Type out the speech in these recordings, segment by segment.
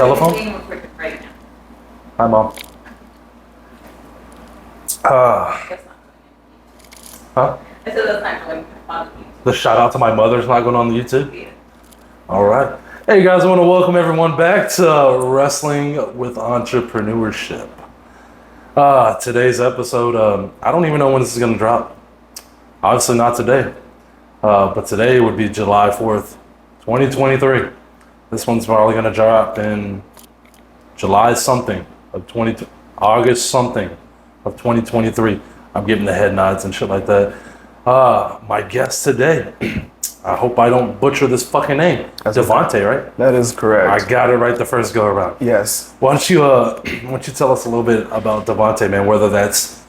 telephone? Being recorded right now. Hi, Mom. That's not going Huh? I said that's not going on YouTube. The shout out to my mother's not going on the YouTube? Yeah. All right. Hey guys, I want to welcome everyone back to Wrestling with Entrepreneurship. Today's episode, I don't even know when this is going to drop. Obviously not today. But today would be July 4th, 2023. This one's probably going to drop in July something of August something of 2023. I'm getting the head nods and shit like that. My guest today, I hope I don't butcher this fucking name. That's Devan'te, right? That is correct. I got it right the first go around. Yes. Why don't you tell us a little bit about Devan'te, man, whether that's,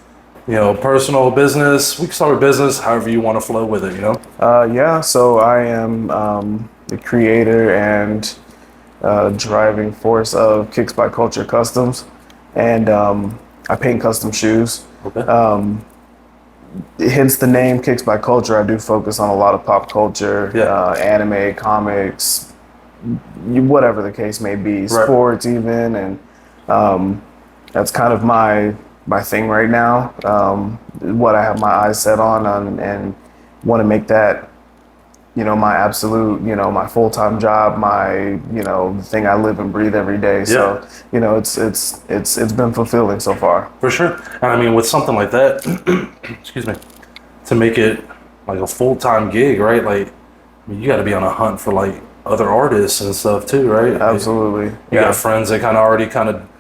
personal, business. We can start with business, however you want to flow with it, Yeah, so I am the creator and driving force of KicksXKulture Customs, and I paint custom shoes. Okay. Hence the name KicksXKulture. I do focus on a lot of pop culture, anime, comics, whatever the case may be, sports even, and that's kind of my thing right now. What I have my eyes set on and want to make that, my absolute, my full-time job, my, the thing I live and breathe every day. So, it's been fulfilling so far. For sure. And I mean, with something like that, excuse me, to make it like a full-time gig, right? Like, you got to be on a hunt for like other artists and stuff too, right? Absolutely. You got friends that already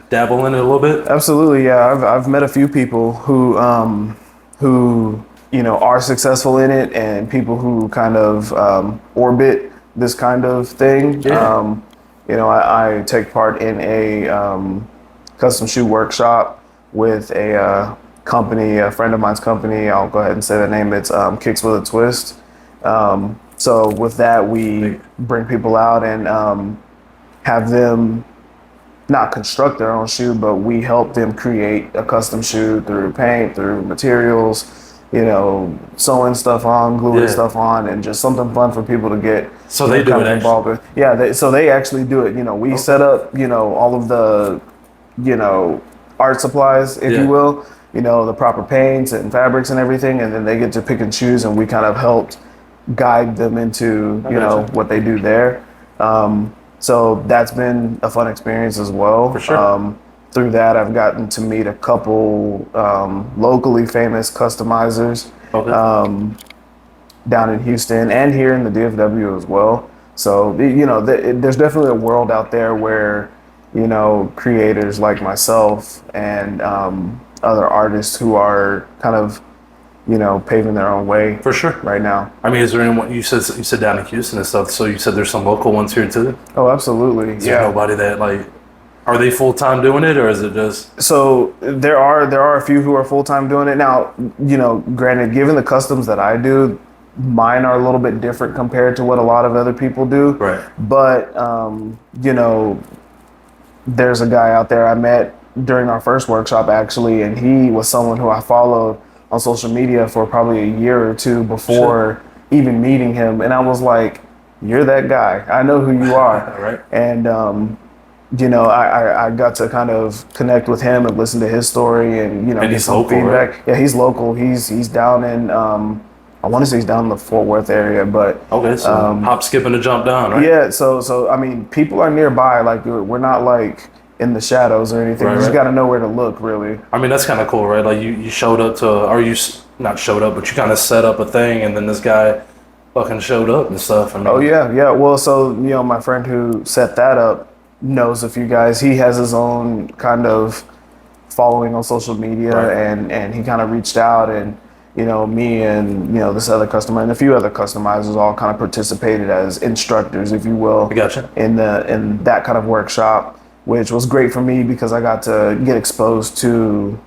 dabble in it a little bit? Absolutely. Yeah. I've met a few people who are successful in it, and people who kind of orbit this kind of thing. Yeah. I take part in a custom shoe workshop with a company, a friend of mine's company. I'll go ahead and say the name. It's Kicks with a Twist. So with that, we bring people out and have them not construct their own shoe, but we help them create a custom shoe through paint, through materials, sewing stuff on, gluing stuff on, and just something fun for people to get. So they do it involved with. Yeah, so they actually do it. We set up, all of the, art supplies, if you will, the proper paints and fabrics and everything, and then they get to pick and choose, and we kind of helped guide them into, what they do there. So that's been a fun experience as well. For sure. Through that, I've gotten to meet a couple locally famous customizers down in Houston and here in the DFW as well. So, there's definitely a world out there where, creators like myself and other artists who are kind of, paving their own way. For sure. Right now. I mean, is there anyone, you said down in Houston and stuff, so you said there's some local ones here too? Oh, absolutely. Is there nobody that are they full-time doing it, or is it just? So there are a few who are full-time doing it. Now, granted, given the customs that I do, mine are a little bit different compared to what a lot of other people do. Right. But, there's a guy out there I met during our first workshop, actually, and he was someone who I followed on social media for probably a year or two before even meeting him. And I was like, you're that guy. I know who you are. Right. And, I got to kind of connect with him and listen to his story and, and get some local, feedback. Right? Yeah, he's local. He's down in, I want to say he's down in the Fort Worth area, but. Okay, so hop, skip, and a jump down, right? Yeah, so I mean, people are nearby. Like, we're not like in the shadows or anything. You just got to know where to look, really. I mean, that's kind of cool, right? Like, you showed up or you not showed up, but you kind of set up a thing, and then this guy fucking showed up and stuff. I mean, oh, yeah. Well, so, my friend who set that up knows a few guys. He has his own kind of following on social media, and he kind of reached out, and, me and, this other customer and a few other customizers all kind of participated as instructors, if you will. I gotcha. In that kind of workshop, which was great for me because I got to get exposed to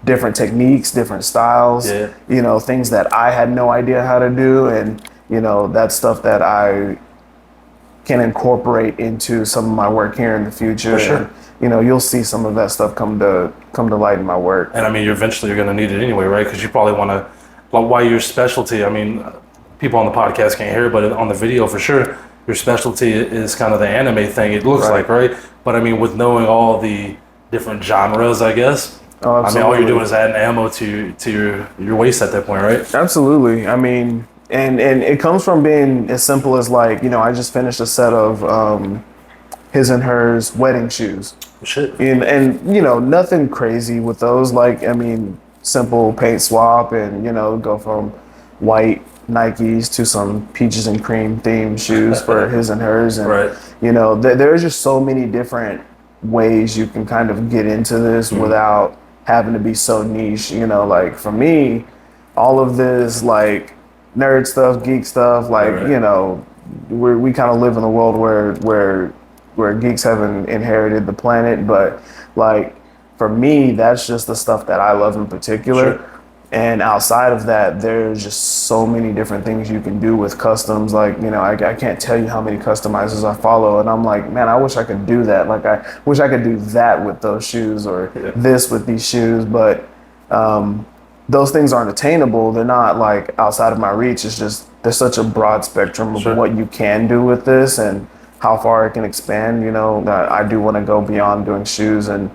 different techniques, different styles, things that I had no idea how to do. And, that's stuff that I can incorporate into some of my work here in the future. For sure. And, you'll see some of that stuff come to light in my work. And I mean, eventually you're going to need it anyway, right? Because you probably want to, why your specialty, I mean, people on the podcast can't hear it, but on the video for sure, your specialty is kind of the anime thing. It looks Right. like, right? But I mean, with knowing all the different genres, I guess. Oh, I mean, absolutely. all you're doing is adding ammo to your waist at that point, right? Absolutely. I mean, and it comes from being as simple as like, I just finished a set of his and hers wedding shoes. Shit. And nothing crazy with those. Like, I mean, simple paint swap and, go from white Nikes to some peaches and cream themed shoes for his and hers. And, Right. there's just so many different ways you can kind of get into this without having to be so niche. Like for me, all of this like nerd stuff, geek stuff, like, Right. we kind of live in a world where geeks haven't inherited the planet, but like for me, that's just the stuff that I love in particular. Sure. And outside of that, there's just so many different things you can do with customs. Like, I can't tell you how many customizers I follow, and I'm like, man, I wish I could do that. Like, I wish I could do that with those shoes or this with these shoes, but those things aren't attainable. They're not like outside of my reach. It's just there's such a broad spectrum of what you can do with this and how far it can expand. I do want to go beyond doing shoes and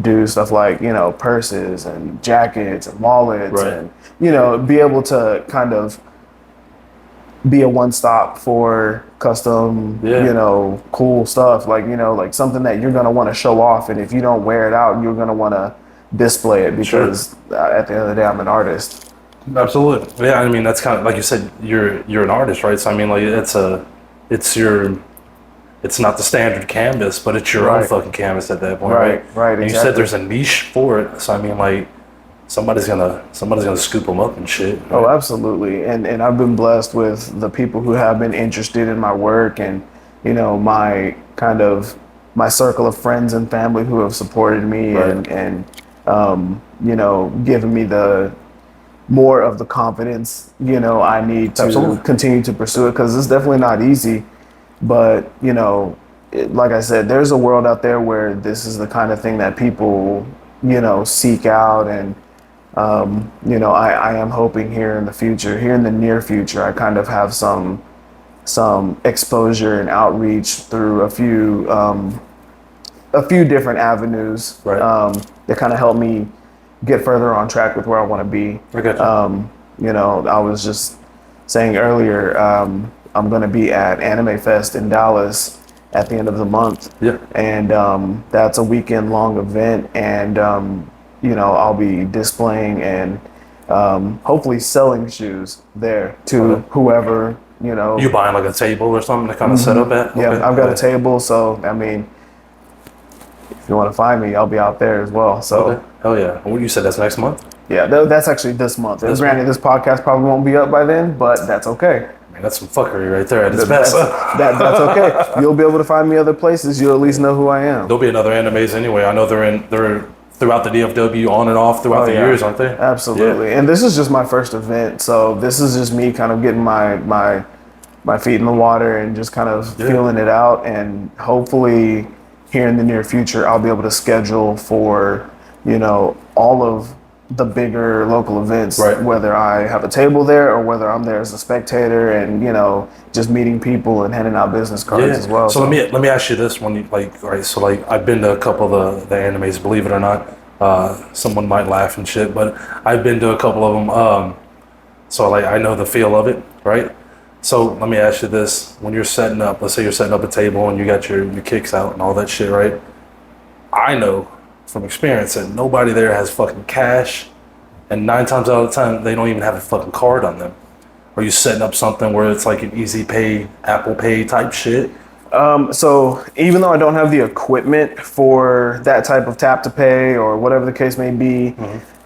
do stuff like, purses and jackets and wallets and, be able to kind of be a one-stop for custom, cool stuff. Like something that you're going to want to show off. And if you don't wear it out, you're going to want to display it because at the end of the day, I'm an artist. Absolutely. Yeah. I mean, that's kind of like you said, you're an artist, right? So I mean, like it's not the standard canvas, but it's your own fucking canvas at that point, right? Right. And Exactly. you said there's a niche for it, so I mean, like somebody's gonna scoop them up and shit. Right? Oh, absolutely. And I've been blessed with the people who have been interested in my work and, my kind of my circle of friends and family who have supported me and given me the more of the confidence, I need to continue to pursue it because it's definitely not easy. But, like I said, there's a world out there where this is the kind of thing that people, seek out. And, I am hoping here in the near future, I kind of have some exposure and outreach through a few different avenues that kind of help me get further on track with where I want to be. I got you. I was just saying earlier, I'm going to be at Anime Fest in Dallas at the end of the month. Yeah. And that's a weekend long event. And, I'll be displaying and hopefully selling shoes there to whoever, You buying like a table or something to kind of set up at? Yeah, Okay. I've got a table. So, I mean, if you want to find me, I'll be out there as well. So, Okay. Hell yeah. What you said, that's next month? yeah, that's actually this month. And granted, this podcast probably won't be up by then, but that's okay. Man, that's some fuckery right there at its best. That's okay. You'll be able to find me other places. You'll at least know who I am. There'll be another animes anyway. I know they're throughout the DFW on and off throughout the years, aren't they? Absolutely. Yeah. And this is just my first event, so this is just me kind of getting my feet in the water and just kind of feeling it out. And hopefully here in the near future, I'll be able to schedule for, all of the bigger local events, whether I have a table there or whether I'm there as a spectator and, just meeting people and handing out business cards as well. So let me ask you this one, I've been to a couple of the animes, believe it or not. Someone might laugh and shit, but I've been to a couple of them. So I know the feel of it, right? So let me ask you this: when you're setting up, let's say you're setting up a table and you got your kicks out and all that shit, right? I know from experience that nobody there has fucking cash, and 9 times out of 10 they don't even have a fucking card on them. Are you setting up something where it's like an easy pay, Apple Pay type shit? So even though I don't have the equipment for that type of tap to pay or whatever the case may be,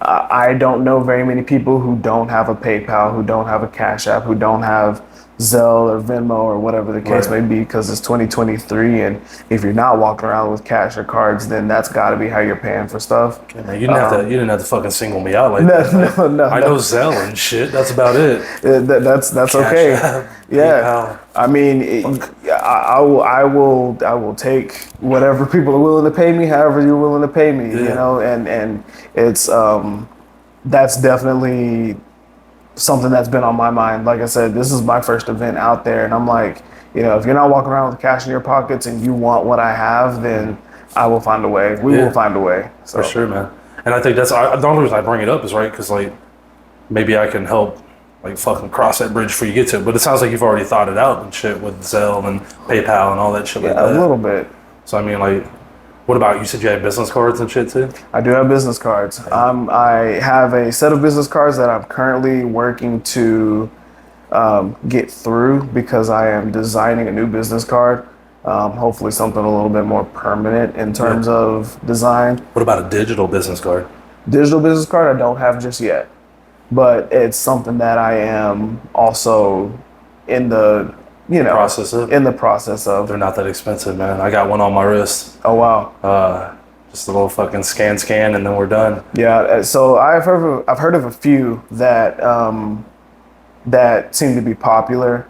I don't know very many people who don't have a PayPal, who don't have a Cash App, who don't have Zelle or Venmo or whatever the case may be, because it's 2023, and if you're not walking around with cash or cards, then that's got to be how you're paying for stuff. Okay, man, you didn't have to fucking single me out like that. No. I know Zelle and shit. That's about it. That's okay. Yeah, I mean, I will take whatever people are willing to pay me, however you're willing to pay me, and it's that's definitely something that's been on my mind. Like I said, this is my first event out there, and I'm like, if you're not walking around with cash in your pockets and you want what I have, then I will find a way. We will find a way. So. For sure, man. And I think that's the only reason I bring it up is right because like maybe I can help like fucking cross that bridge before you get to it. But it sounds like you've already thought it out and shit with Zelle and PayPal and all that shit like that. A little bit. So I mean, like, what about you? Said you had business cards and shit too. I do have business cards. I have a set of business cards that I'm currently working to get through because I am designing a new business card. Hopefully something a little bit more permanent in terms of design. What about a digital business card? Digital business card I don't have just yet, but it's something that I am also in the process of. They're not that expensive, man. I got one on my wrist. Oh wow. Just a little fucking scan and then we're done. Yeah, so I've heard of a few that that seem to be popular.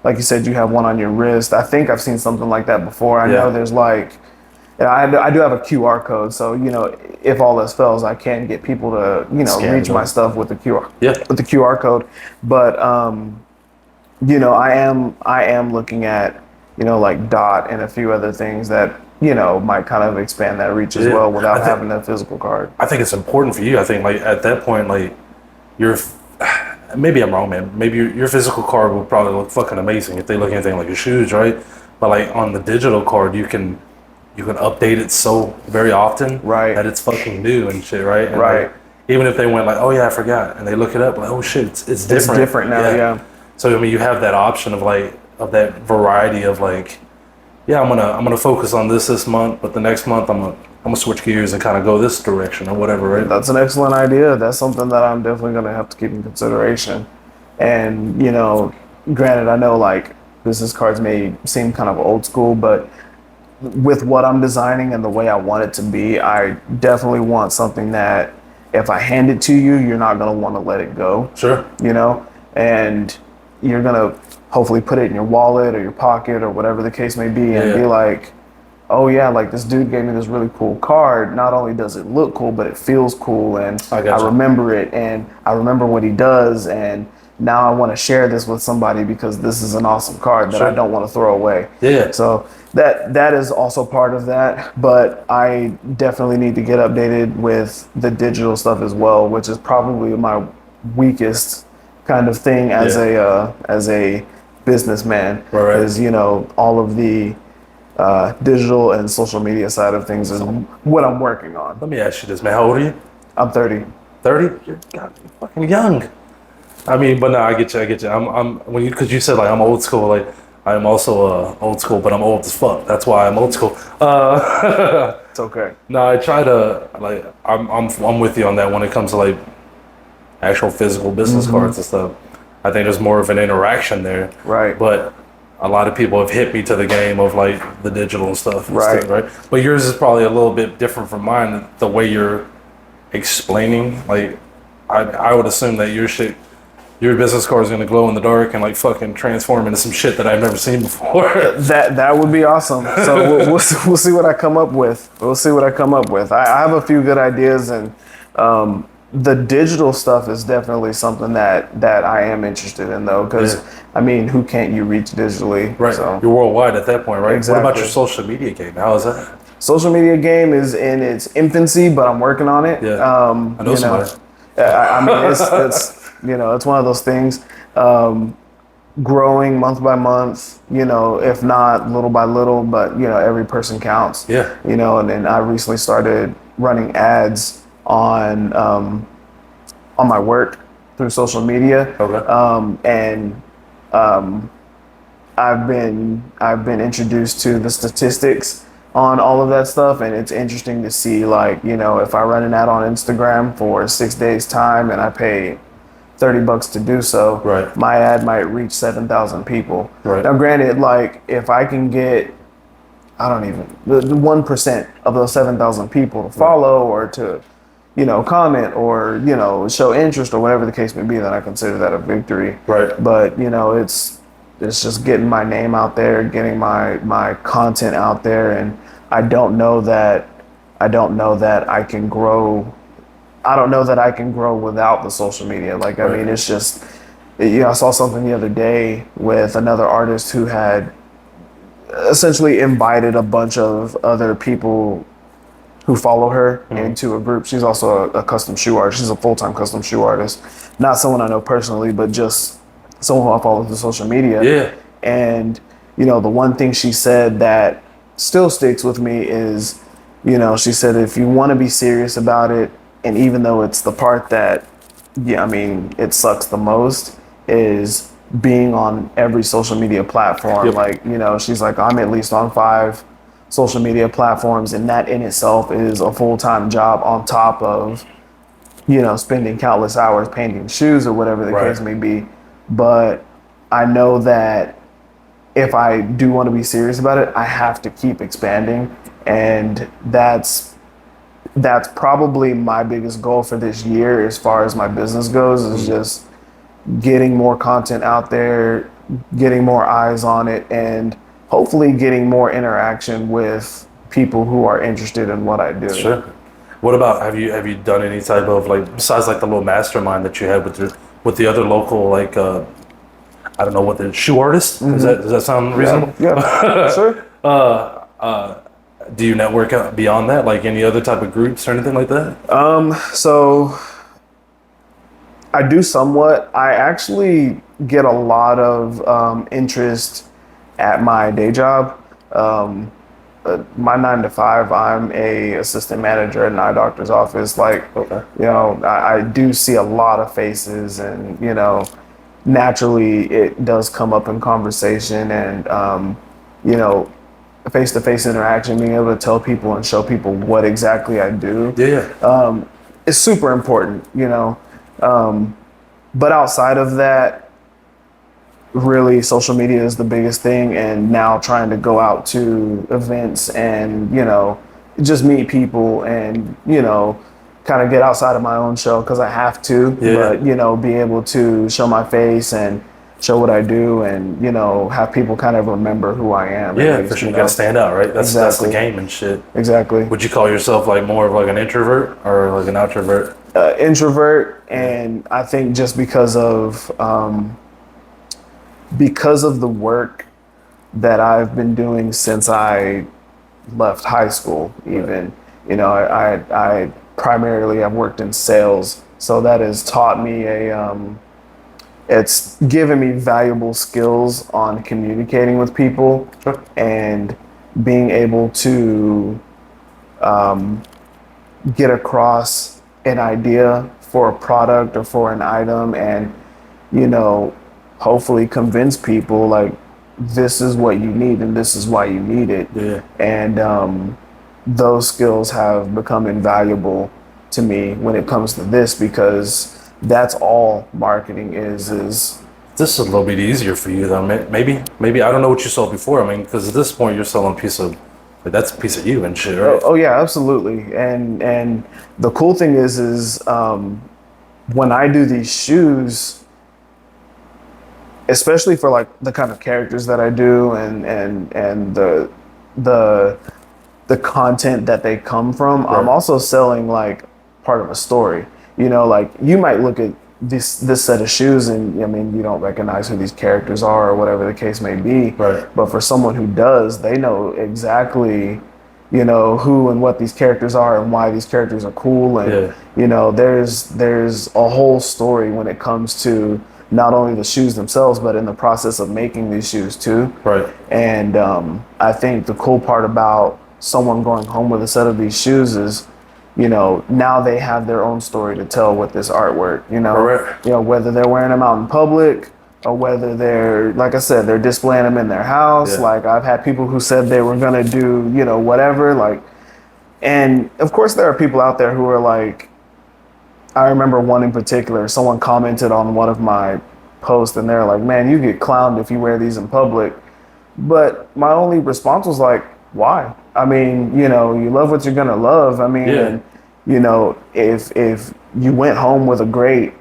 Like you said, you have one on your wrist. I think I've seen something like that before. I know there's like, I do have a QR code. So, if all else fails, I can get people to, reach my stuff with the QR code. But, I am looking at, like Dot and a few other things that, might kind of expand that reach as well without having a physical card. I think it's important for you. I think like at that point, like maybe I'm wrong, man. Maybe your physical card will probably look fucking amazing if they look anything like your shoes, right? But like on the digital card, you can update it so very often, right? That it's fucking new and shit, right? And right. Like, even if they went like, oh yeah, I forgot, and they look it up, like, oh shit, it's different. It's different now, yeah. So I mean, you have that option of like that variety of like, yeah, I'm gonna focus on this month, but the next month I'm gonna switch gears and kind of go this direction or whatever, right? That's an excellent idea. That's something that I'm definitely gonna have to keep in consideration. And granted, I know like business cards may seem kind of old school, but with what I'm designing and the way I want it to be, I definitely want something that if I hand it to you, you're not gonna want to let it go. Sure. And you're gonna hopefully put it in your wallet or your pocket or whatever the case may be, and be like, oh yeah, like this dude gave me this really cool card. Not only does it look cool, but it feels cool, and I remember it, and I remember what he does, and now I want to share this with somebody because this is an awesome card that I don't want to throw away. Yeah. So that is also part of that, but I definitely need to get updated with the digital stuff as well, which is probably my weakest kind of thing as a businessman. Right. Is all of the digital and social media side of things is what I'm working on. Let me ask you this, man. How old are you? I'm 30. 30? You're fucking young. I mean, but no, I get you. Because you said like I'm old school. Like I'm also old school, but I'm old as fuck. That's why I'm old school. It's okay. No, I try to like. I'm with you on that when it comes to like actual physical business cards and stuff. I think there's more of an interaction there. Right. But a lot of people have hit me to the game of like the digital and stuff. And right. Stuff, right. But yours is probably a little bit different from mine. The way you're explaining, like, I would assume that your business card is going to glow in the dark and like fucking transform into some shit that I've never seen before. That would be awesome. So we'll see what I come up with. I have a few good ideas, and the digital stuff is definitely something that I am interested in, though, because I mean, who can't you reach digitally? Right. So. You're worldwide at that point, right? Exactly. What about your social media game? How is that? Social media game is in its infancy, but I'm working on it. Yeah. I know somebody. I mean, it's one of those things. Growing month by month, if not little by little, but every person counts. Yeah. And then I recently started running ads on my work through social media. Okay. I've been introduced to the statistics on all of that stuff, and it's interesting to see, like, if I run an ad on Instagram for 6 days time and I pay $30 to do so, right, my ad might reach 7,000 people. Right. Now, granted, like, if I can get, I don't even, the 1% of those 7,000 people to follow or to, comment or, show interest or whatever the case may be, then I consider that a victory. Right. But, it's just getting my name out there, getting my content out there, and I don't know that I can grow. I don't know that I can grow without the social media. Like, I mean, it's I saw something the other day with another artist who had essentially invited a bunch of other people who follow her into a group. She's also a custom shoe artist. She's a full-time custom shoe artist. Not someone I know personally, but just someone who I follow through social media. Yeah. And, the one thing she said that still sticks with me is, she said, if you want to be serious about it, and even though it's the part that, it sucks the most, is being on every social media platform. Yep. Like, she's like, I'm at least on 5 social media platforms, and that in itself is a full-time job on top of, spending countless hours painting shoes or whatever the case may be. But I know that if I do want to be serious about it, I have to keep expanding. And that's probably my biggest goal for this year as far as my business goes, is just getting more content out there, getting more eyes on it, and hopefully getting more interaction with people who are interested in what I do. Sure. What about, have you done any type of, like, besides like the little mastermind that you had with the other local, like, I don't know what the shoe artist? Does that sound reasonable? Yeah, sure. Do you network out beyond that, like any other type of groups or anything like that? So I do somewhat. I actually get a lot of interest at my day job. My 9 to 5, I'm a assistant manager at an eye doctor's office. Like, I do see a lot of faces, and, naturally it does come up in conversation, and, face-to-face interaction, being able to tell people and show people what exactly I do. Yeah. Is super important, but outside of that, really social media is the biggest thing. And now trying to go out to events and, just meet people and, kind of get outside of my own shell, because I have to, but, be able to show my face and show what I do, and, have people kind of remember who I am. Yeah, least, for sure. You gotta stand out, right? That's the game and shit. Exactly. Would you call yourself like more of like an introvert or like an outrovert? Introvert, and I think just because of the work that I've been doing since I left high school, even, I primarily have worked in sales, so that has taught me it's given me valuable skills on communicating with people and being able to get across an idea for a product or for an item, and, hopefully convince people like, this is what you need and this is why you need it. Yeah. And those skills have become invaluable to me when it comes to this, because that's all marketing is. This is a little bit easier for you though. Maybe I don't know what you sold before. I mean, because at this point you're selling that's a piece of you and shit, right? Oh yeah, absolutely. And the cool thing is when I do these shoes, especially for like the kind of characters that I do and the content that they come from, right. I'm also selling like part of a story. Like you might look at this set of shoes and you don't recognize who these characters are or whatever the case may be. Right. But for someone who does, they know exactly, who and what these characters are and why these characters are cool. And, there's a whole story when it comes to not only the shoes themselves, but in the process of making these shoes too. Right. And I think the cool part about someone going home with a set of these shoes is, now they have their own story to tell with this artwork, Correct. Whether they're wearing them out in public or whether they're, like I said, they're displaying them in their house. Yeah. Like I've had people who said they were going to do, whatever, like, and of course there are people out there who are like, I remember one in particular, someone commented on one of my posts and they're like, man, you get clowned if you wear these in public. But my only response was like, why? I mean, you love what you're going to love. I mean, and, if you went home with a great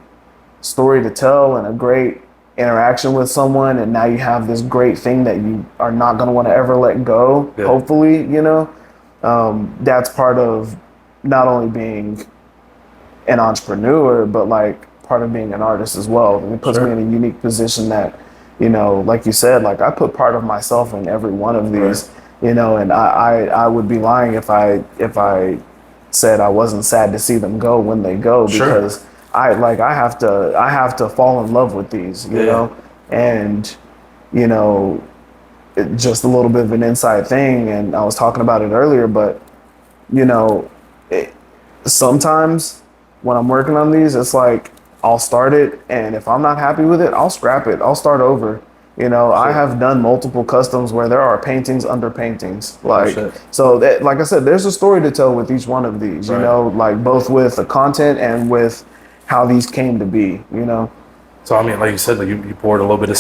story to tell and a great interaction with someone, and now you have this great thing that you are not going to want to ever let go, hopefully, that's part of not only being an entrepreneur, but like part of being an artist as well. And it puts me in a unique position that, like you said, like I put part of myself in every one of these, and I would be lying if I said I wasn't sad to see them go when they go, because I have to fall in love with these, you know, and just a little bit of an inside thing, and I was talking about it earlier, but sometimes when I'm working on these, it's like I'll start it, and if I'm not happy with it, I'll scrap it. I'll start over. I have done multiple customs where there are paintings under paintings. Like, so that, like I said, there's a story to tell with each one of these, like both with the content and with how these came to be, So, I mean, like you said, like you poured a little bit of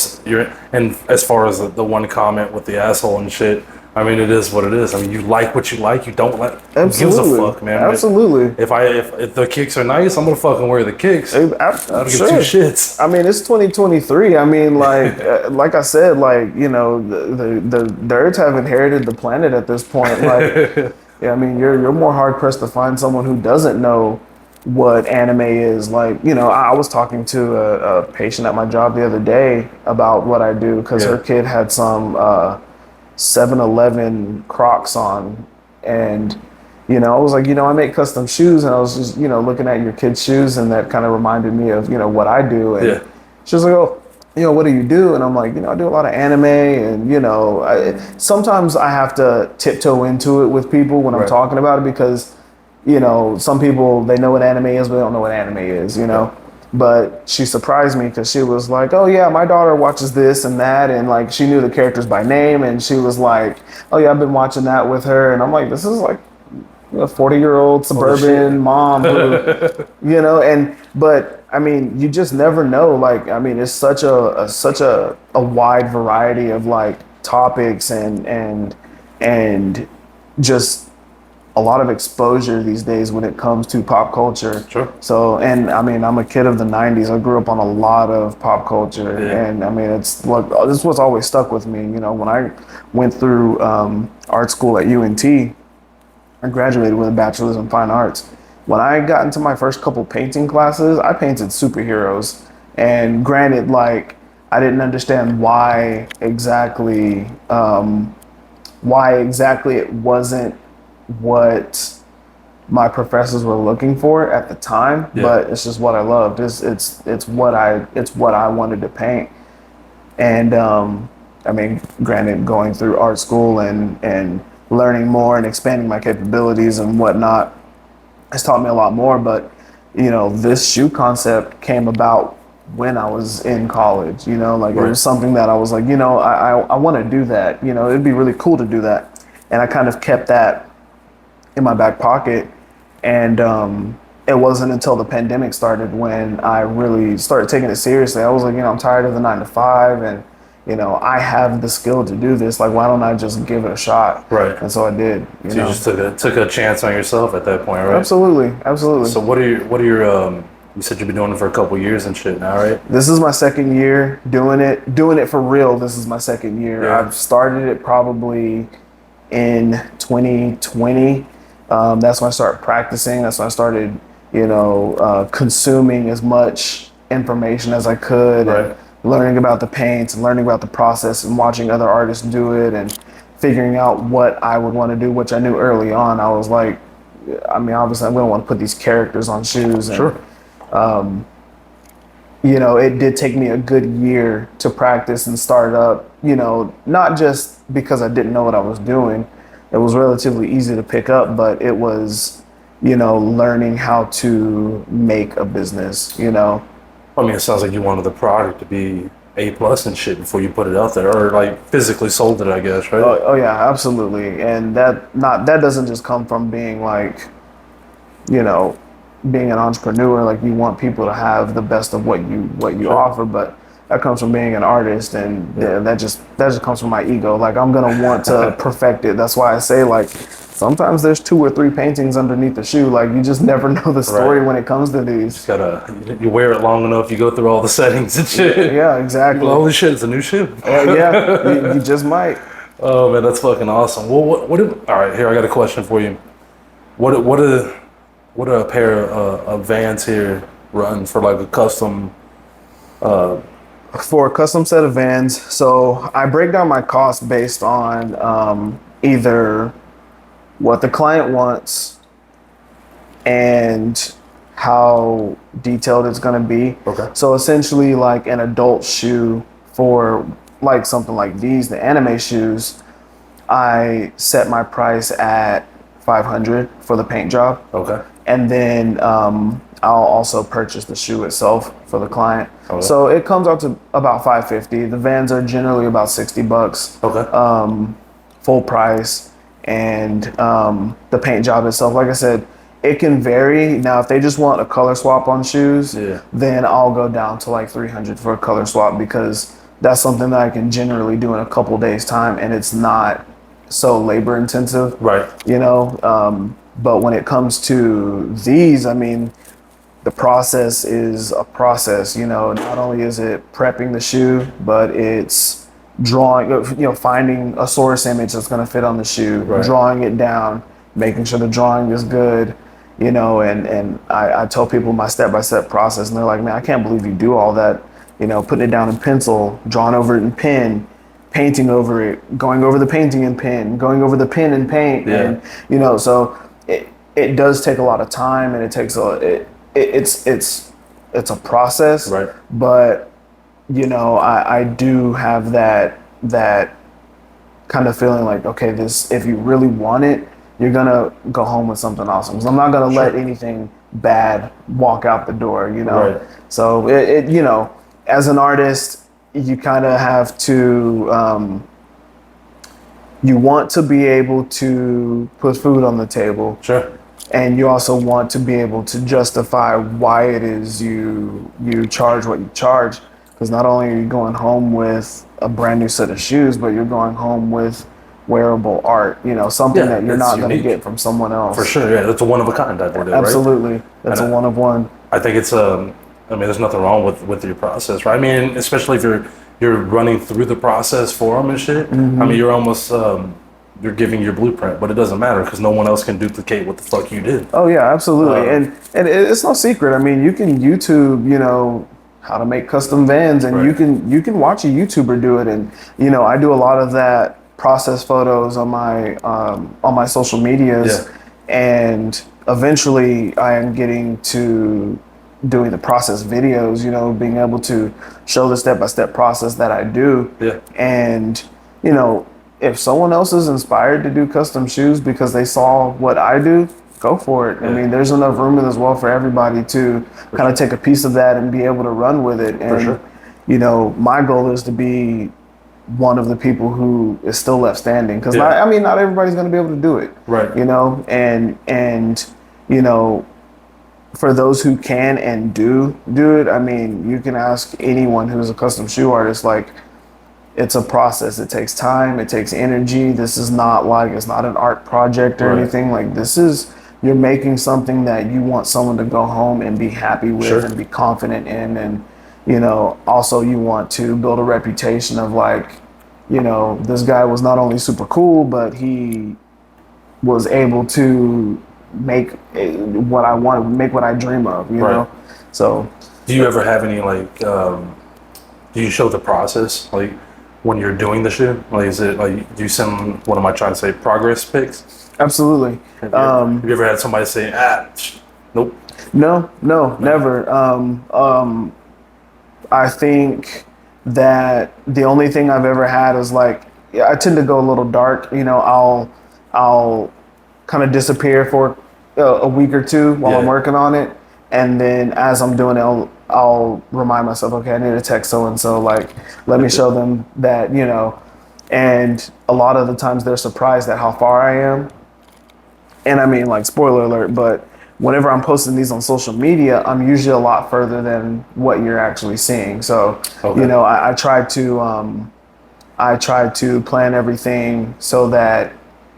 and as far as the one comment with the asshole and shit, I mean, it is what it is. I mean, you like what you like. You don't like. Absolutely. Who gives a fuck, man? Absolutely. If the kicks are nice, I'm gonna fucking wear the kicks. I don't give two shits. I mean, it's 2023. I mean, like, like I said, like, the Dirts have inherited the planet at this point. Like, I mean, you're more hard pressed to find someone who doesn't know what anime is. Like, I was talking to a patient at my job the other day about what I do, because her kid had some 7-Eleven Crocs on, and I was like, I make custom shoes, and I was just looking at your kid's shoes, and that kind of reminded me of what I do. And she was like, oh, what do you do? And I'm like, I do a lot of anime, and sometimes I have to tiptoe into it with people when I'm talking about it, because some people, they know what anime is, but they don't know what anime is, But she surprised me, because she was like, oh yeah, my daughter watches this and that, and like she knew the characters by name, and she was like, oh yeah, I've been watching that with her. And I'm like, this is like a 40-year-old suburban mom who, but I mean, you just never know. Like, I mean, it's such a wide variety of like topics and just a lot of exposure these days when it comes to pop culture. Sure. So, and I mean, I'm a kid of the 90s. I grew up on a lot of pop culture. And I mean, this is what's always stuck with me. When I went through art school at UNT, I graduated with a bachelor's in fine arts. When I got into my first couple painting classes, I painted superheroes. And granted, like, I didn't understand why exactly it wasn't what my professors were looking for at the time, but it's just what I loved. It's what I wanted to paint. And I mean, granted, going through art school and learning more and expanding my capabilities and whatnot has taught me a lot more. But this shoe concept came about when I was in college. It was something that I was like, I want to do that. It'd be really cool to do that. And I kind of kept that in my back pocket, and it wasn't until the pandemic started when I really started taking it seriously. I was like, I'm tired of the 9 to 5, and I have the skill to do this. Like, why don't I just give it a shot? Right. And so I did. You just took a chance on yourself at that point, right? Absolutely. So what are your you said you've been doing it for a couple years and shit now, right? This is my second year doing it for real. This is my second year. I've started it probably in 2020. That's when I started practicing. That's when I started, consuming as much information as I could, and learning about the paints and learning about the process and watching other artists do it and figuring out what I would want to do, which I knew early on. I was like, I mean, obviously I'm going to want to put these characters on shoes. And, it did take me a good year to practice and start up, not just because I didn't know what I was doing. It was relatively easy to pick up, but it was, learning how to make a business, I mean, it sounds like you wanted the product to be A+ and shit before you put it out there, or like physically sold it, I guess, right? Oh yeah, absolutely. And that doesn't just come from being like, being an entrepreneur. Like, you want people to have the best of what you offer, but that comes from being an artist, and that just comes from my ego. Like, I'm gonna want to perfect it. That's why I say, like, sometimes there's 2 or 3 paintings underneath the shoe. Like, you just never know the story when it comes to these. You wear it long enough, you go through all the settings and shit. Yeah, exactly. Well, holy shit, it's a new shoe. You just might. Oh man, that's fucking awesome. Well, all right, here I got a question for you. What a pair of Vans here run for like a custom? For a custom set of Vans, so I break down my costs based on either what the client wants and how detailed it's going to be. Okay. So essentially, like an adult shoe for like something like these, the anime shoes, I set my price at $500 for the paint job. Okay. And then I'll also purchase the shoe itself for the client. Okay. So it comes out to about $550. The Vans are generally about $60. Okay. Full price. And the paint job itself, like I said, it can vary. Now, if they just want a color swap on shoes, then I'll go down to like $300 for a color swap, because that's something that I can generally do in a couple days time, and it's not so labor intensive. Right. You know, but when it comes to these, I mean, the process is a process. You know, not only is it prepping the shoe, but it's drawing, you know, finding a source image that's going to fit on the shoe, drawing it down, making sure the drawing is good, you know, and I tell people my step-by-step process, and they're like, man, I can't believe you do all that, you know, putting it down in pencil, drawing over it in pen, painting over it, going over the painting in pen, going over the pen in paint, and, you know, so it does take a lot of time, and it takes it's a process, right? But you know, I do have that kind of feeling like, okay, this, if you really want it, you're gonna go home with something awesome. Because I'm not gonna let anything bad walk out the door, you know. Right. So it you know, as an artist, you kind of have to you want to be able to put food on the table. Sure. And you also want to be able to justify why it is you charge what you charge. Because not only are you going home with a brand new set of shoes, but you're going home with wearable art, you know, something that you're not going to get from someone else. For sure, yeah. It's a one of a kind, I think. Absolutely. Right? That's a one of one. I think it's, I mean, there's nothing wrong with your process, right? I mean, especially if you're running through the process for them and shit. Mm-hmm. I mean, you're almost, you're giving your blueprint, but it doesn't matter because no one else can duplicate what the fuck you did. Oh, yeah, absolutely. And it's no secret. I mean, you can YouTube, you know, how to make custom Vans, and you can watch a YouTuber do it, and you know, I do a lot of that process photos on my social medias, and eventually I am getting to doing the process videos, you know, being able to show the step-by-step process that I do. And you know, if someone else is inspired to do custom shoes because they saw what I do, go for it. I mean, there's enough room in this world for everybody to kind of take a piece of that and be able to run with it. And, you know, my goal is to be one of the people who is still left standing. Because, I mean, not everybody's going to be able to do it. Right. You know, and you know, for those who can and do it, I mean, you can ask anyone who's a custom shoe artist, like, it's a process. It takes time. It takes energy. This is not like, it's not an art project or anything. Like, this is, you're making something that you want someone to go home and be happy with and be confident in. And, you know, also you want to build a reputation of like, you know, this guy was not only super cool, but he was able to make what I want, make what I dream of, you know? So. Do you ever have any like, do you show the process? Like when you're doing the shoe? Like, is it like, do you send, what am I trying to say, progress pics? Absolutely. Have you ever had somebody say, nope? No, never. I think that the only thing I've ever had is like, I tend to go a little dark. You know, I'll kind of disappear for a week or two while I'm working on it. And then as I'm doing it, I'll remind myself, okay, I need to text so-and-so, like, let me show them that, you know. And a lot of the times they're surprised at how far I am. And I mean, like, spoiler alert, but whenever I'm posting these on social media, I'm usually a lot further than what you're actually seeing. So, you know, I try to plan everything so that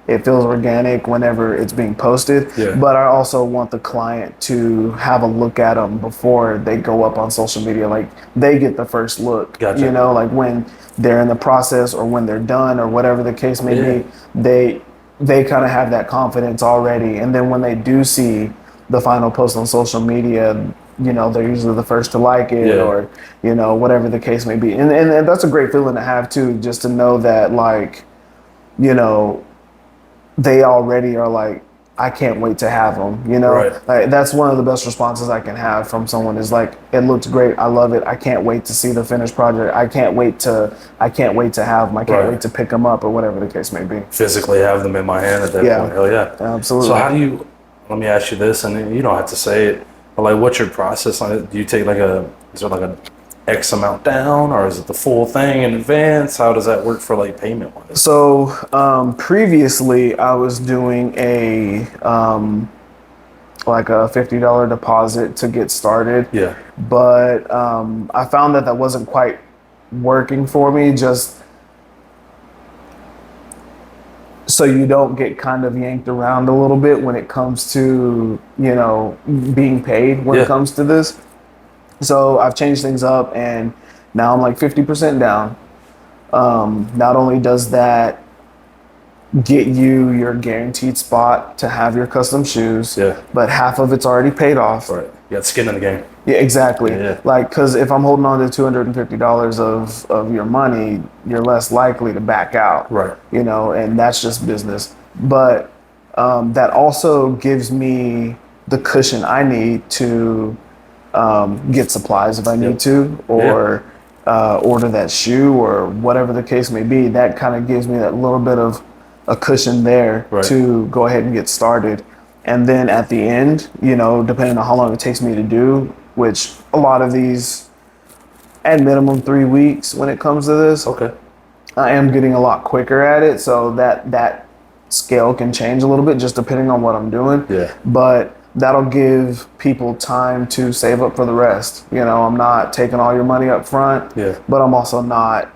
it feels organic whenever it's being posted. But I also want the client to have a look at them before they go up on social media. Like, they get the first look, you know, like when they're in the process or when they're done or whatever the case may be, they kind of have that confidence already. And then when they do see the final post on social media, they're usually the first to like it, Yeah. or, whatever the case may be. And that's a great feeling to have too, just to know that, like, they already are like, I can't wait to have them, Right. Like, that's one of the best responses I can have from someone is like, it looks great. I love it. I can't wait to see the finished project. I can't wait to have them. I can't Right. wait to pick them up, or whatever the case may be. Physically have them in my hand at that Yeah. point. Hell yeah. Absolutely. So how do you, let me ask you this, and you don't have to say it, but like, what's your process on it? Do you take is there like a X amount down, or is it the full thing in advance? How does that work for like payment wise? So previously, I was doing a like a $50 deposit to get started. Yeah. But I found that wasn't quite working for me. Just so you don't get kind of yanked around a little bit when it comes to being paid when Yeah. it comes to this. So I've changed things up, and now I'm like 50% down. Not only does that get you your guaranteed spot to have your custom shoes, Yeah. but half of it's already paid off. Right. You got skin in the game. Yeah, exactly. Yeah. Like, because if I'm holding on to $250 of your money, you're less likely to back out. Right. And that's just business. But that also gives me the cushion I need to get supplies if I need to, or order that shoe, or whatever the case may be. That kind of gives me that little bit of a cushion there to go ahead and get started. And then at the end, depending on how long it takes me to do, which a lot of these at minimum 3 weeks when it comes to this, Okay. I am getting a lot quicker at it. So that scale can change a little bit just depending on what I'm doing. Yeah. But that'll give people time to save up for the rest. I'm not taking all your money up front, but I'm also not,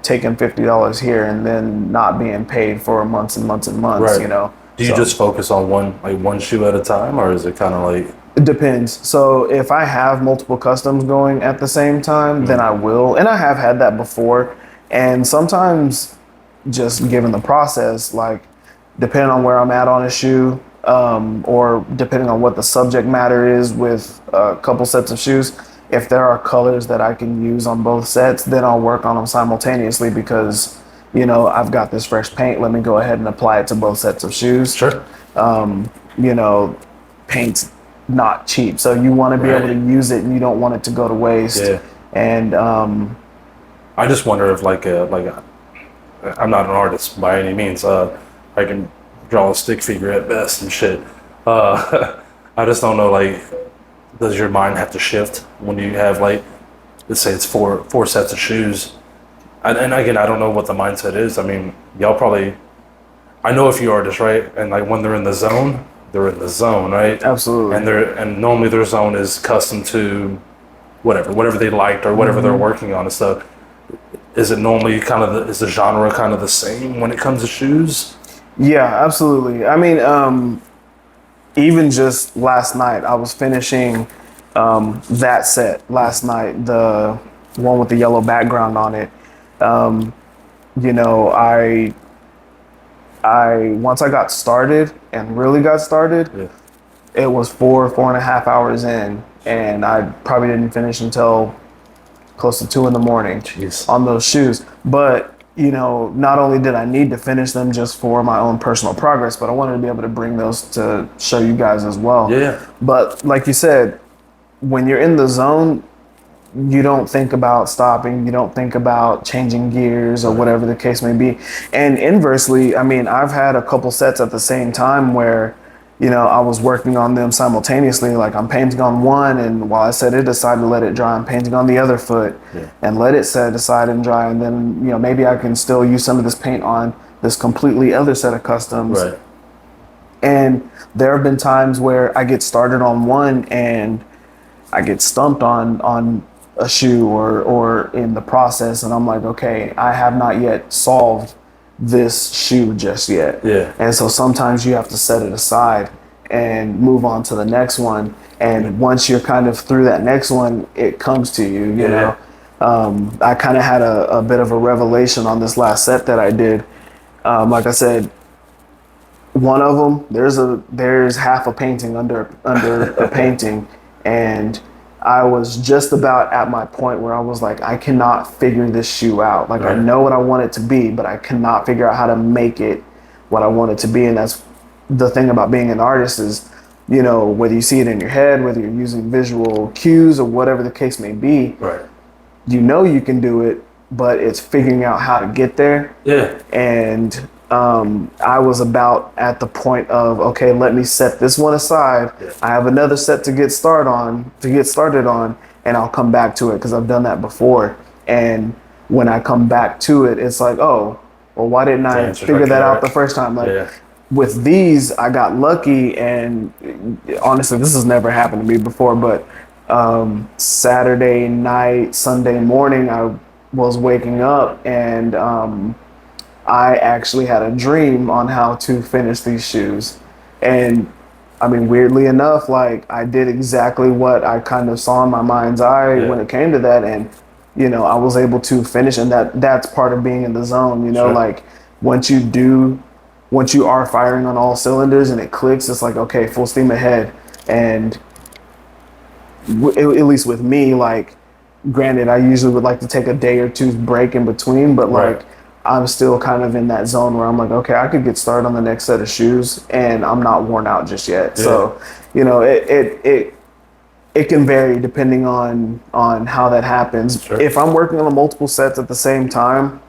taking $50 here and then not being paid for months and months and months, Right. Do you just focus on one shoe at a time, or is it kind of like? It depends. So if I have multiple customs going at the same time, then I will. And I have had that before. And sometimes just given the process, like depending on where I'm at on a shoe, or depending on what the subject matter is with a couple sets of shoes, if there are colors that I can use on both sets, then I'll work on them simultaneously because, I've got this fresh paint. Let me go ahead and apply it to both sets of shoes. Sure. Paint's not cheap, so you want to be able to use it and you don't want it to go to waste. Yeah. And I just wonder if I'm not an artist by any means. I can draw a stick figure at best and shit. I just don't know, does your mind have to shift when you have let's say it's four sets of shoes? And again, I don't know what the mindset is. I mean, y'all probably, I know a few artists, right? And when they're in the zone, right? absolutely. And normally their zone is custom to whatever they liked or whatever they're working on and stuff. Is it normally is the genre kind of the same when it comes to shoes? Yeah, absolutely. I mean, even just last night, I was finishing that set last night, the one with the yellow background on it. I once I got started and really got started, it was 4.5 hours in, and I probably didn't finish until close to 2 in the morning. Jeez. On those shoes. But not only did I need to finish them just for my own personal progress, but I wanted to be able to bring those to show you guys as well. Yeah. But like you said, when you're in the zone, you don't think about stopping. You don't think about changing gears or whatever the case may be. And inversely, I mean, I've had a couple sets at the same time where, I was working on them simultaneously. Like I'm painting on one, and while I set it aside to let it dry, I'm painting on the other foot and let it set aside and dry. And then, maybe I can still use some of this paint on this completely other set of customs. Right. And there have been times where I get started on one and I get stumped on a shoe or in the process, and I'm like, okay, I have not yet solved this shoe just yet. Yeah. And so sometimes you have to set it aside and move on to the next one. And once you're kind of through that next one, it comes to you, you know. I kind of had a bit of a revelation on this last set that I did. Like I said, one of them, there's half a painting under a painting. and I was just about at my point where I was like, I cannot figure this shoe out. Like, I know what I want it to be, but I cannot figure out how to make it what I want it to be. And that's the thing about being an artist is, you know, whether you see it in your head, whether you're using visual cues or whatever the case may be, you know you can do it, but it's figuring out how to get there. Yeah. And I was about at the point of, okay, let me set this one aside. I have another set to get started on, and I'll come back to it because I've done that before. And when I come back to it, it's like, oh, well, why didn't I figure that out the first time? Like with these, I got lucky, and honestly, this has never happened to me before, but Saturday night, Sunday morning, I was waking up and I actually had a dream on how to finish these shoes. And I mean, weirdly enough, like I did exactly what I kind of saw in my mind's eye when it came to that. And, you know, I was able to finish, and that's part of being in the zone, you know, like once you are firing on all cylinders and it clicks, it's like, okay, full steam ahead. And at least with me, like, granted, I usually would like to take a day or two's break in between, but like, I'm still kind of in that zone where I'm like, okay, I could get started on the next set of shoes and I'm not worn out just yet. So, you know, it can vary depending on how that happens. If I'm working on multiple sets at the same time,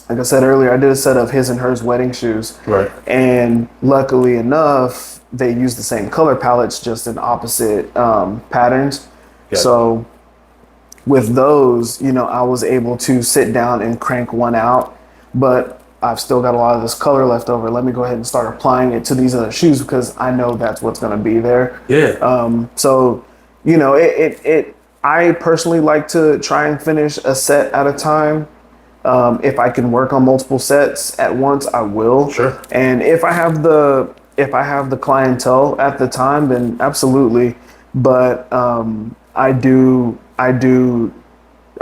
like I said earlier, I did a set of his and hers wedding shoes. And luckily enough, they use the same color palettes, just in opposite patterns. So with those, you know, I was able to sit down and crank one out, but I've still got a lot of this color left over. Let me go ahead and start applying it to these other shoes because I know that's what's going to be there. So, you know, I personally like to try and finish a set at a time. If I can work on multiple sets at once, I will. And if I have the clientele at the time, then absolutely. But I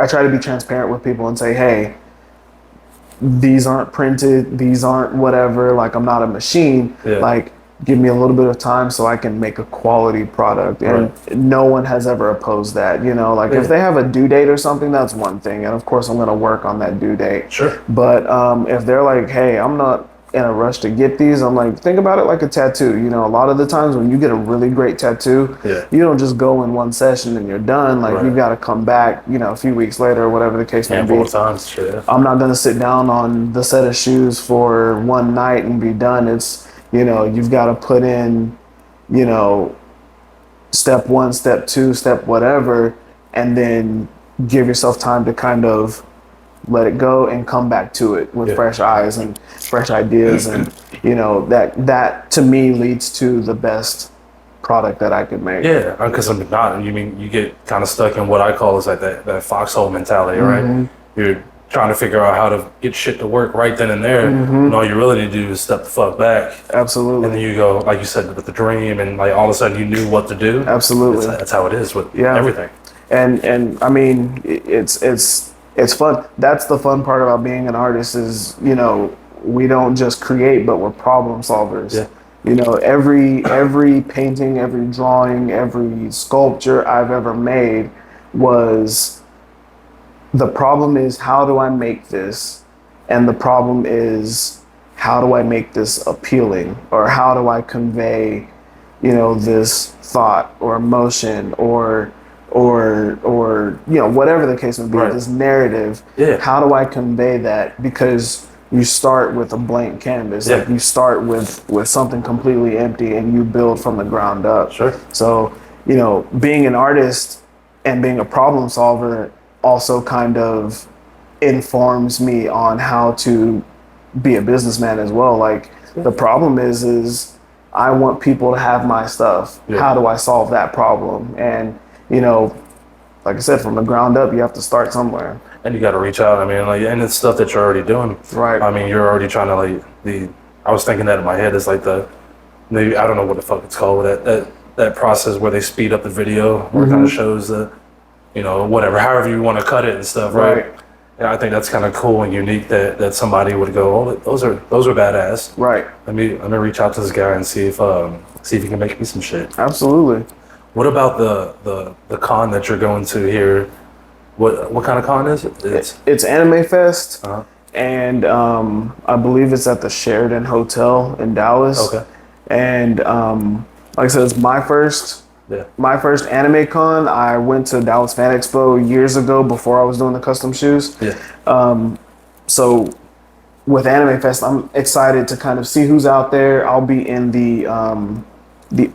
try to be transparent with people and say, hey, these aren't printed, these aren't whatever, like I'm not a machine. Like, give me a little bit of time so I can make a quality product. And no one has ever opposed that, you know, like if they have a due date or something, that's one thing. And of course I'm going to work on that due date. But if they're like, hey, I'm not in a rush to get these, I'm like, think about it like a tattoo. You know, a lot of the times when you get a really great tattoo, you don't just go in one session and you're done. Like you've got to come back, you know, a few weeks later or whatever the case may be. I'm not going to sit down on the set of shoes for one night and be done. It's, you know, you've got to put in, you know, step one, step two, step whatever, and then give yourself time to kind of let it go and come back to it with fresh eyes and fresh ideas. And, you know, that to me leads to the best product that I could make. Because I'm not, you mean, you get kind of stuck in what I call is like that foxhole mentality, right? You're trying to figure out how to get shit to work right then and there. And all you really need to do is step the fuck back. And then you go, like you said, with the dream, and like all of a sudden you knew what to do. That's how it is with everything. And I mean, it's fun. That's the fun part about being an artist is, you know, we don't just create, but we're problem solvers. You know, every painting, every drawing, every sculpture I've ever made was, the problem is, how do I make this? And the problem is, how do I make this appealing? Or how do I convey, you know, this thought or emotion or you know, whatever the case may be, this narrative. How do I convey that? Because you start with a blank canvas. Like you start with something completely empty and you build from the ground up. So, you know, being an artist and being a problem solver also kind of informs me on how to be a businessman as well. Like the problem is I want people to have my stuff. How do I solve that problem? And, you know, like I said, from the ground up, you have to start somewhere. And you got to reach out. I mean, like, and it's stuff that you're already doing. I mean, you're already trying to I was thinking that in my head is like maybe I don't know what the fuck it's called, that process where they speed up the video, where it kind of shows the, you know, whatever, however you want to cut it and stuff, right? And I think that's kind of cool and unique that somebody would go, oh, those are badass. Let me reach out to this guy and see if he can make me some shit. What about the con that you're going to here? What kind of con is it? It's Anime Fest, Uh-huh. and I believe it's at the Sheraton Hotel in Dallas. Okay. And like I said, it's Yeah. my first anime con. I went to Dallas Fan Expo years ago before I was doing the custom shoes. Yeah. So with Anime Fest, I'm excited to kind of see who's out there. I'll be in the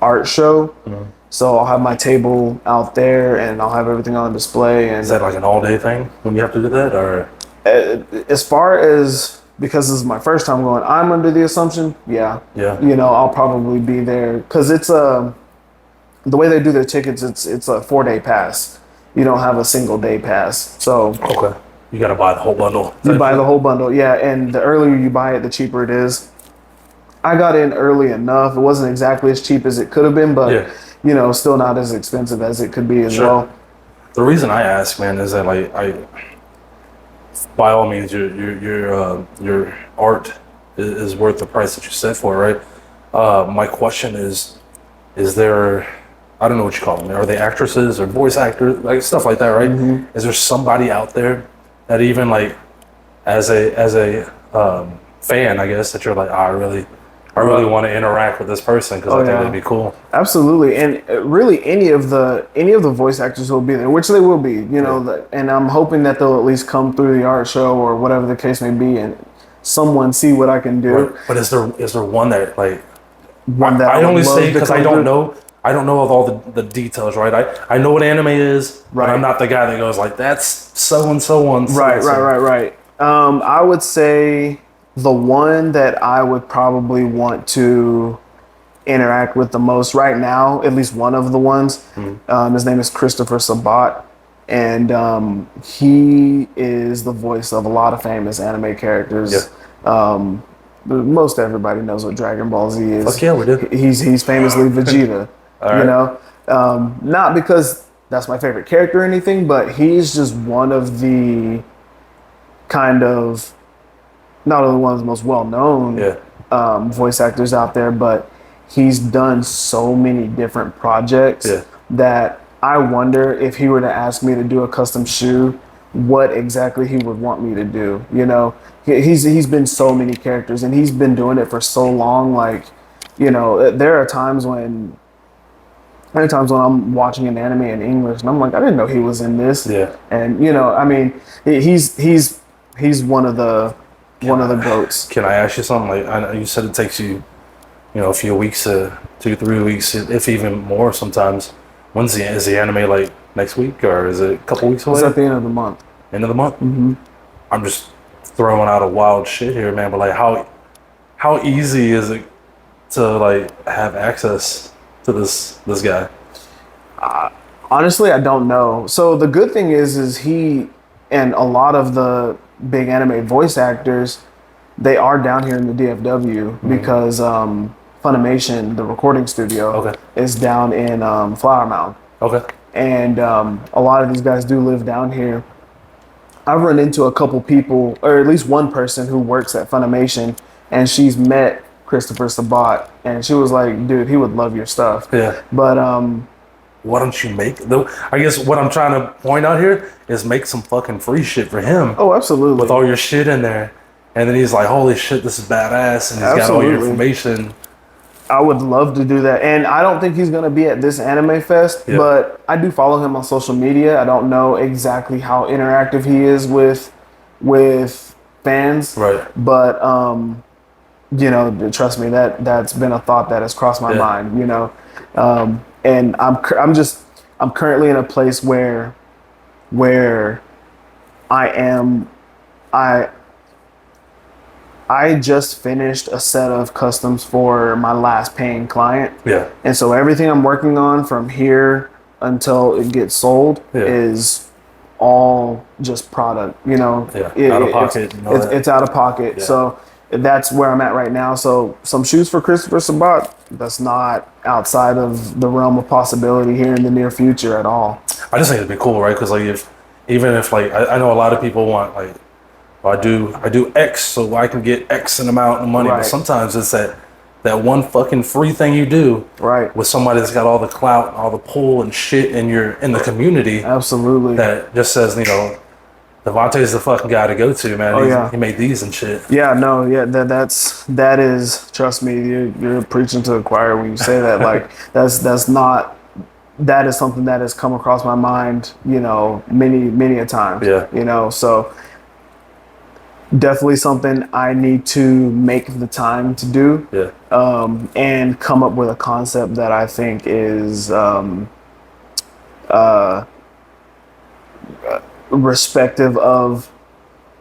art show. Mhm. So I'll have my table out there and I'll have everything on display. And Is that like an all-day thing when you have to do that, or? as far as, because this is my first time going, I'm under the assumption, yeah. You know, I'll probably be there because it's the way they do their tickets, it's a 4-day pass. You don't have a single day pass. So Okay. You got to buy the whole bundle. you buy the whole bundle, yeah. And the earlier you buy it, the cheaper it is. I got in early enough. It wasn't exactly as cheap as it could have been, but you know, still not as expensive as it could be as well. The reason I ask, man, is that like by all means, your art is worth the price that you set for, it, right? My question is there? I don't know what you call them. Are they actresses or voice actors, like stuff like that, right? Mm-hmm. Is there somebody out there that even like as a fan, I guess, that you're like, I really want to interact with this person because I think that'd be cool. Absolutely, and really any of the voice actors will be there, which they will be, you know. And I'm hoping that they'll at least come through the art show or whatever the case may be, and someone see what I can do. Right. But is there one that like one that I only say because I don't know. I don't know of all the details, right? I know what anime is, right? But I'm not the guy that goes like, that's so and so on. Right. I would say the one that I would probably want to interact with the most right now, at least one of the ones, his name is Christopher Sabat, and he is the voice of a lot of famous anime characters. Yeah. Most everybody knows what Dragon Ball Z is. Fuck yeah, we do. He's famously Vegeta. Right. You know, not because that's my favorite character or anything, but he's just one of the kind of, not only one of the most well-known voice actors out there, but he's done so many different projects that I wonder if he were to ask me to do a custom shoe, what exactly he would want me to do. You know, he's been so many characters and he's been doing it for so long. Like, you know, there are times when I'm watching an anime in English and I'm like, I didn't know he was in this. Yeah. And you know, I mean, he's one of the goats. Can I ask you something? Like, I know you said it takes you, a few weeks, 2-3 weeks, if even more sometimes. Is the anime like next week or is it a couple weeks away? It's at the end of the month. End of the month? Mm-hmm. I'm just throwing out a wild shit here, man. But like, how easy is it to like have access to this guy? Honestly, I don't know. So the good thing is he and a lot of the big anime voice actors, they are down here in the DFW because Funimation, the recording studio, is down in Flower Mound. Okay. And a lot of these guys do live down here. I've run into a couple people, or at least one person who works at Funimation, and she's met Christopher Sabat, and she was like, dude, he would love your stuff. Yeah. But why don't you make though? I guess what I'm trying to point out here is make some fucking free shit for him. Oh, absolutely. With all your shit in there. And then he's like, holy shit, this is badass. And he's got all your information. I would love to do that. And I don't think he's going to be at this anime fest, but I do follow him on social media. I don't know exactly how interactive he is with fans. Right. But, trust me, that's been a thought that has crossed my mind, and I'm currently in a place where I just finished a set of customs for my last paying client. Yeah. And so everything I'm working on from here until it gets sold is all just product, out of pocket. It's out of pocket. Yeah. So that's where I'm at right now. So some shoes for Christopher Sabat, that's not outside of the realm of possibility here in the near future at all. I just think it'd be cool, right? Because like I know a lot of people want like, well, I do X so I can get X amount of money, but sometimes it's that that one fucking free thing you do Right. with somebody that's got all the clout, all the pull and shit in the community. Absolutely. That just says, you know, Devante's the fucking guy to go to, man. Oh, yeah. He made these and shit. Yeah, no, yeah, that is, trust me, you're preaching to the choir when you say that. Like, that is something that has come across my mind, you know, many a time. Yeah. You know, so definitely something I need to make the time to do. Yeah. And come up with a concept that I think is respective of,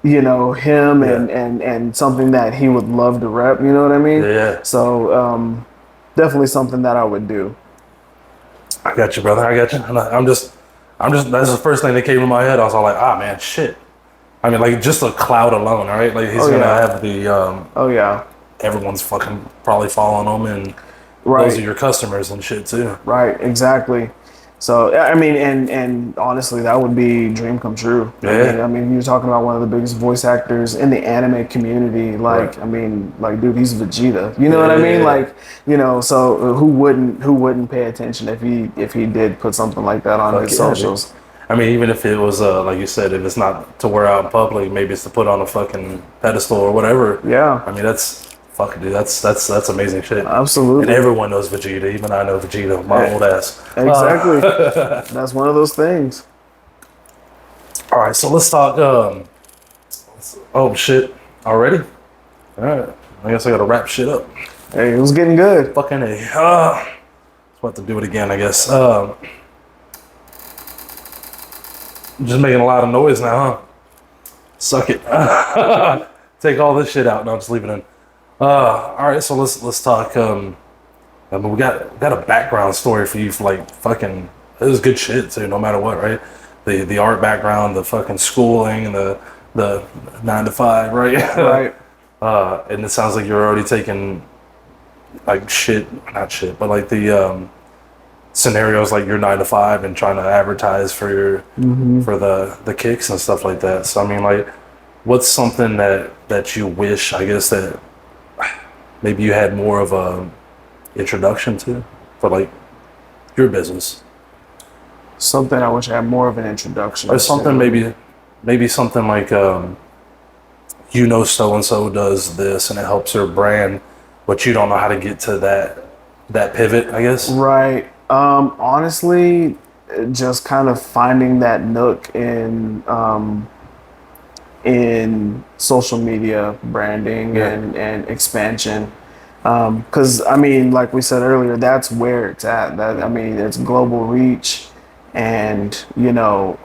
you know, him and something that he would love to rep, you know what I mean? Yeah. So definitely something that I would do. I got you, brother. I got you. And I'm just, that's the first thing that came in my head. I was all like, ah, man, shit. I mean, like, just the cloud alone, right? Like, he's gonna have the, oh yeah, everyone's fucking probably following him, and right. those are your customers and shit too. Right, exactly. So I mean, and honestly, that would be dream come true. Yeah. I mean, you're talking about one of the biggest voice actors in the anime community. Like, Right. I mean, like, dude, he's Vegeta. You know what I mean? Yeah. Like, you know, so who wouldn't pay attention if he did put something like that on his socials? Dude. I mean, even if it was, like you said, if it's not to wear out in public, maybe it's to put on a fucking pedestal or whatever. Yeah. I mean, that's fucking, dude. That's amazing shit. Absolutely. And everyone knows Vegeta. Even I know Vegeta, my old ass. Exactly. That's one of those things. All right, so let's talk. Oh shit! Already? All right. I guess I gotta wrap shit up. Hey, it was getting good. Fucking A. About to do it again, I guess. Just making a lot of noise now, huh? Suck it. Take all this shit out. No, just leave it in. All right, so let's talk. I mean, we got a background story for you for like fucking. It was good shit too, no matter what, right? The art background, the fucking schooling, and the 9 to 5, right? Right. And it sounds like you're already taking like not shit, but like the scenarios like your 9 to 5 and trying to advertise for your for the kicks and stuff like that. So I mean, like, what's something that you wish, I guess, that maybe you had more of a introduction to for like your business? Something I wish I had more of an introduction. Or something maybe something like you know, so and so does this and it helps their brand, but you don't know how to get to that pivot, I guess. Right. Honestly, just kind of finding that nook in social media branding and expansion. Because I mean, like we said earlier, that's where it's at. That, I mean, it's global reach, and you know,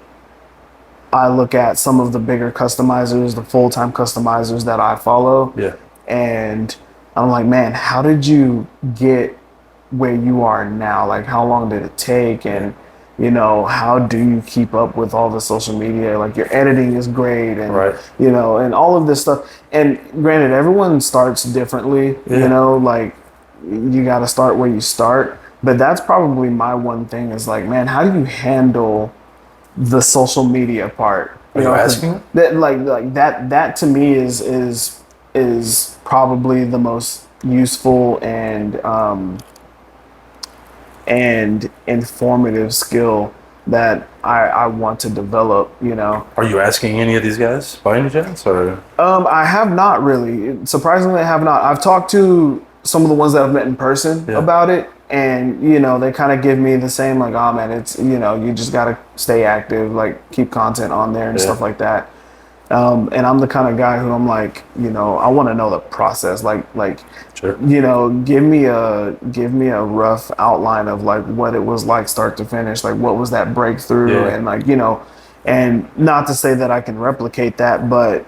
I look at some of the bigger customizers, the full-time customizers that I follow, and I'm like, man, how did you get where you are now? Like, how long did it take? And you know, how do you keep up with all the social media? Like, your editing is great, and you know, and all of this stuff. And granted, everyone starts differently. You know, like, you got to start where you start. But that's probably my one thing is like, man, how do you handle the social media part? Are you asking? That like that to me is probably the most useful and informative skill that I want to develop, you know. Are you asking any of these guys by any chance, or? I have not really. Surprisingly, I have not. I've talked to some of the ones that I've met in person about it, and you know, they kind of give me the same, like, oh man, it's, you know, you just gotta stay active, like keep content on there and stuff like that. And I'm the kind of guy who I'm like, you know, I want to know the process, like, you know, give me a rough outline of like what it was like start to finish, like what was that breakthrough, and like, you know, and not to say that I can replicate that, but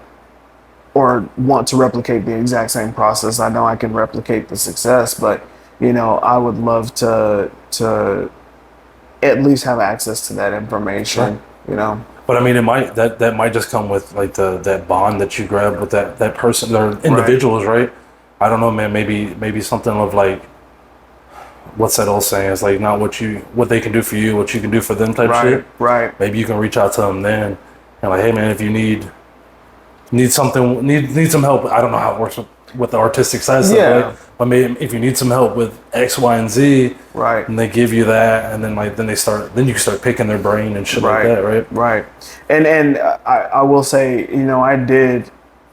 or want to replicate the exact same process. I know I can replicate the success, but you know, I would love to at least have access to that information, you know. But I mean, it might that might just come with like that bond that you grab with that person or individuals, right? I don't know, man. Maybe something of like, what's that old saying? It's like not what they can do for you, what you can do for them type shit. Right. Maybe you can reach out to them then and like, hey man, if you need something, need some help. I don't know how it works with the artistic side stuff, Yeah. right? I mean, if you need some help with X, Y, and Z, Right. and they give you that, and then then you start picking their brain and shit like that, right? Right. And I will say,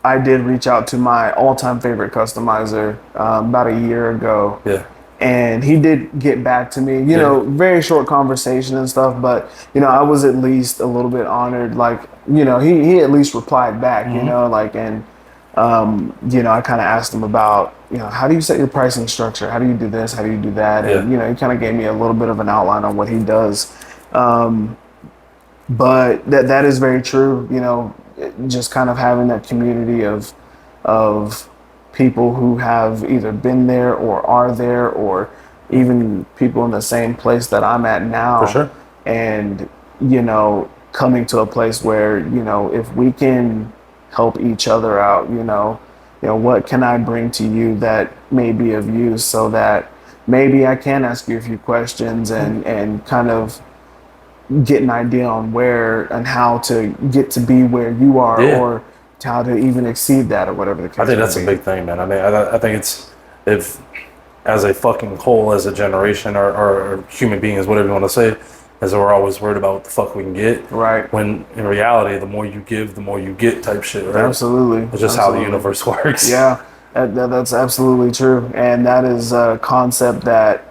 I did reach out to my all-time favorite customizer about a year ago. Yeah. And he did get back to me, very short conversation and stuff, but, I was at least a little bit honored. Like, he at least replied back, like, and, I kind of asked him about, how do you set your pricing structure? How do you do this? How do you do that? And, he kind of gave me a little bit of an outline on what he does. But that is very true, just kind of having that community of people who have either been there or are there, or even people in the same place that I'm at now. For sure. And, coming to a place where, if we can help each other out, what can I bring to you that may be of use, so that maybe I can ask you a few questions and kind of get an idea on where and how to get to be where you are, or how to even exceed that, or whatever the case. I think that's a big thing, man. I mean, I think it's, if as a fucking whole, as a generation, or human beings, whatever you want to say, is that we're always worried about what the fuck we can get. Right. When in reality, the more you give, the more you get, type shit, right? Absolutely. It's just how the universe works. Yeah, that's absolutely true. And that is a concept that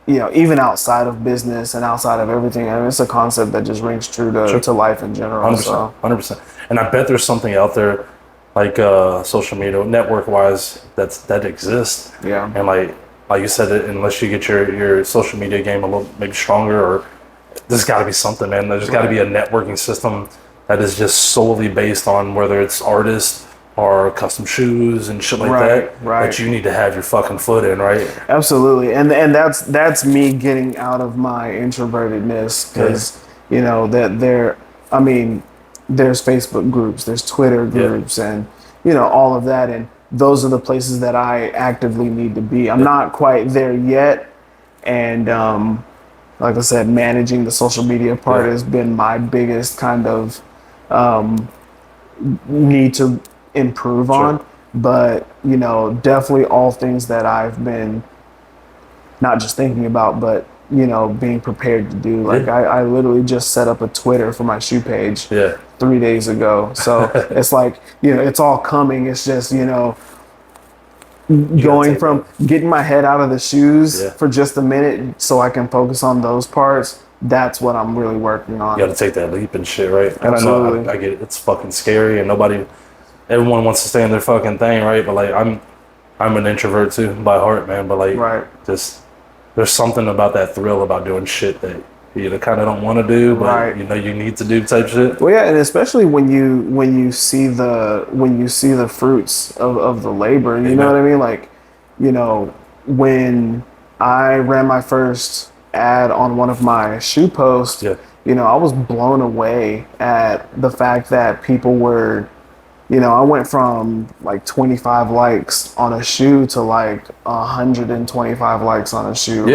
even outside of business and outside of everything, I mean, it's a concept that just rings true to life in general. 100%. 100%. And I bet there's something out there, like social media, network-wise, that exists. Yeah. And like you said, unless you get your social media game a little maybe stronger, or there's got to be something, man. There's got to be a networking system that is just solely based on whether it's artists or custom shoes and shit like that you need to have your fucking foot in, right? Absolutely. And that's me getting out of my introvertedness, because there's Facebook groups, there's Twitter groups, and all of that, and those are the places that I actively need to be. I'm not quite there yet, and like I said, managing the social media part has been my biggest kind of need to improve on. But definitely all things that I've been not just thinking about, but being prepared to do. Like I literally just set up a Twitter for my shoe page 3 days ago. So it's like, it's all coming. It's just, going from getting my head out of the shoes for just a minute so I can focus on those parts. That's what I'm really working on. You got to take that leap and shit, right? Absolutely. I get it. It's fucking scary, and everyone wants to stay in their fucking thing, right? But like, I'm an introvert too by heart, man. But like, just there's something about that thrill about doing shit that you kind of don't want to do, but you need to do, type shit. Well, yeah, and especially when you see the fruits of the labor, you know what I mean? Like, when I ran my first ad on one of my shoe posts, I was blown away at the fact that people were, I went from like 25 likes on a shoe to like 125 likes on a shoe.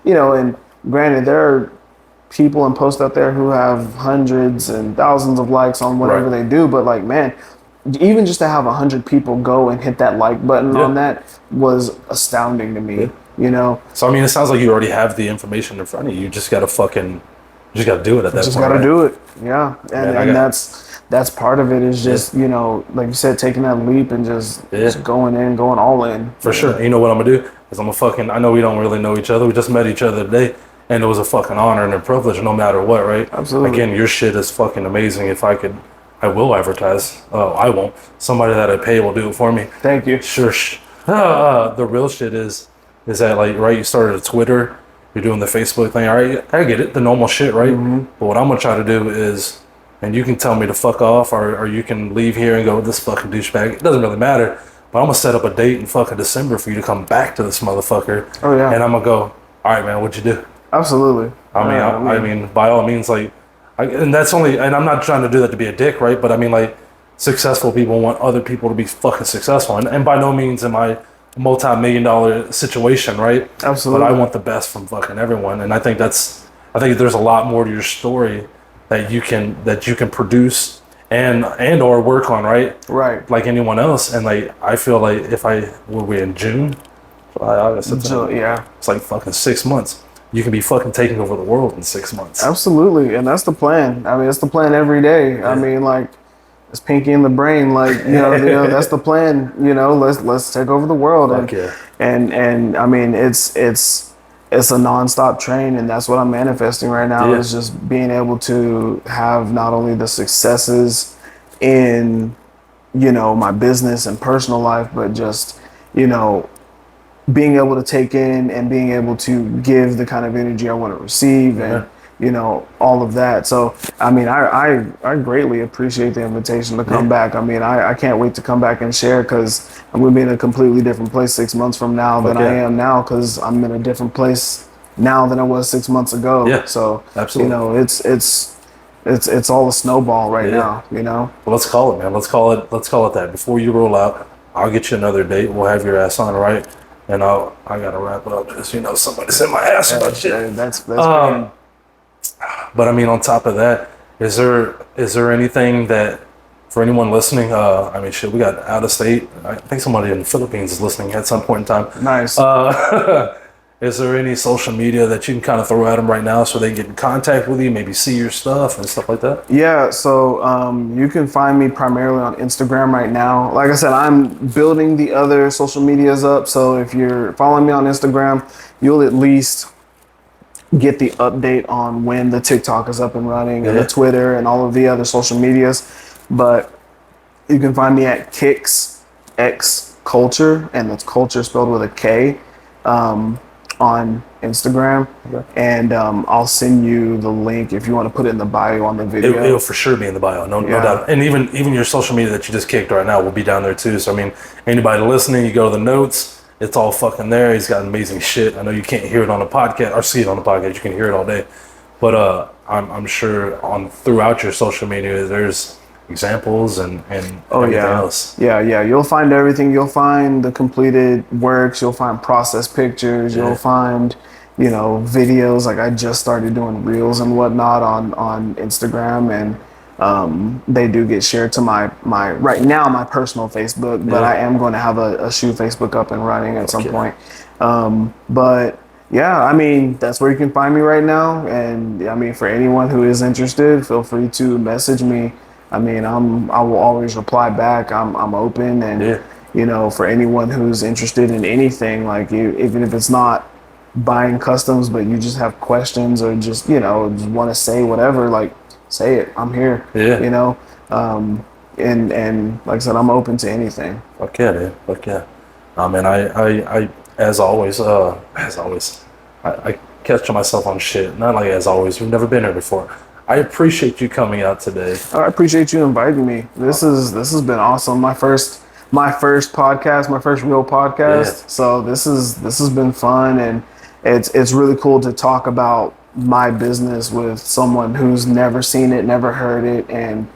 And granted, there are people and posts out there who have hundreds and thousands of likes on whatever they do, but like, man, even just to have 100 people go and hit that like button on that was astounding to me. So I mean, it sounds like you already have the information in front of you. You just gotta do it at that point. Just gotta do it. Yeah. And that's part of it, is just, like you said, taking that leap and just going all in. For sure. You know what I'm gonna do? Is I know we don't really know each other. We just met each other today, and it was a fucking honor and a privilege no matter what, right? Absolutely. Again, your shit is fucking amazing. If I could, I will advertise. I won't. Somebody that I pay will do it for me. Thank you. Sure. The real shit is that, like, right, you started a Twitter, you're doing the Facebook thing. All right, I get it, the normal shit, right? Mm-hmm. But what I'm gonna try to do is, and you can tell me to fuck off, or you can leave here and go, this fucking douchebag. It doesn't really matter. But I'm gonna set up a date in fucking December for you to come back to this motherfucker. Oh yeah. And I'm gonna go, all right, man, what'd you do? Absolutely. I mean, by all means, like, and I'm not trying to do that to be a dick, right? But I mean, like, successful people want other people to be fucking successful, and by no means am I a multi-million-dollar situation, right? Absolutely. But I want the best from fucking everyone, and I think there's a lot more to your story that you can produce and or work on, right? Right. Like anyone else. And like, I feel like if we're in June, July, August, September, Yeah. it's like fucking 6 months. You can be fucking taking over the world in 6 months. Absolutely. And that's the plan. I mean, it's the plan every day. Yeah. I mean, like, it's pinky in the brain. Like, that's the plan. Let's take over the world. Fuck yeah. And I mean, it's a nonstop train, and that's what I'm manifesting right now. Yeah. Is just being able to have not only the successes in, my business and personal life, but just, being able to take in and being able to give the kind of energy I want to receive, and all of that. So I mean, I greatly appreciate the invitation to come back. I mean, I can't wait to come back and share, because I'm going to be in a completely different place 6 months from now than I am now, because I'm in a different place now than I was 6 months ago. Yeah, so absolutely. it's all a snowball right now. Well, let's call it, man. Let's call it that. Before you roll out, I'll get you another date. We'll have your ass on, right? And I gotta wrap up, because somebody's in my ass about shit. That's great. But I mean, on top of that, is there anything that, for anyone listening, I mean, shit, we got out of state. I think somebody in the Philippines is listening at some point in time. Nice. Is there any social media that you can kind of throw at them right now so they can get in contact with you, maybe see your stuff and stuff like that? Yeah, so you can find me primarily on Instagram right now. Like I said, I'm building the other social medias up. So if you're following me on Instagram, you'll at least get the update on when the TikTok is up and running, and the Twitter and all of the other social medias. But you can find me at Kicks X Kulture, and that's culture spelled with a K, on Instagram. And I'll send you the link if you want to put it in the bio on the video. It'll for sure be in the bio, no doubt. And even your social media that you just kicked right now will be down there too. So I mean, anybody listening, you go to the notes, it's all fucking there. He's got amazing shit. I know you can't hear it on a podcast or see it on the podcast. You can hear it all day, but I'm sure throughout your social media there's examples and everything else. Yeah. You'll find everything. You'll find the completed works. You'll find process pictures. You'll find, videos. Like I just started doing reels and whatnot on Instagram, and they do get shared to my right now my personal Facebook, but I am going to have a shoe Facebook up and running at some point. But yeah, I mean, that's where you can find me right now. And I mean, for anyone who is interested, feel free to message me. I mean, I will always reply back. I'm open, and for anyone who's interested in anything, like even if it's not buying customs, but you just have questions or just just want to say whatever, like say it. I'm here. And like I said, I'm open to anything. Fuck yeah, dude. Fuck yeah. I mean, I as always, I catch myself on shit. Not like as always. We've never been here before. I appreciate you coming out today. I appreciate you inviting me. This has been awesome. My first podcast, my first real podcast. So this has been fun, and it's really cool to talk about my business with someone who's never seen it, never heard it, and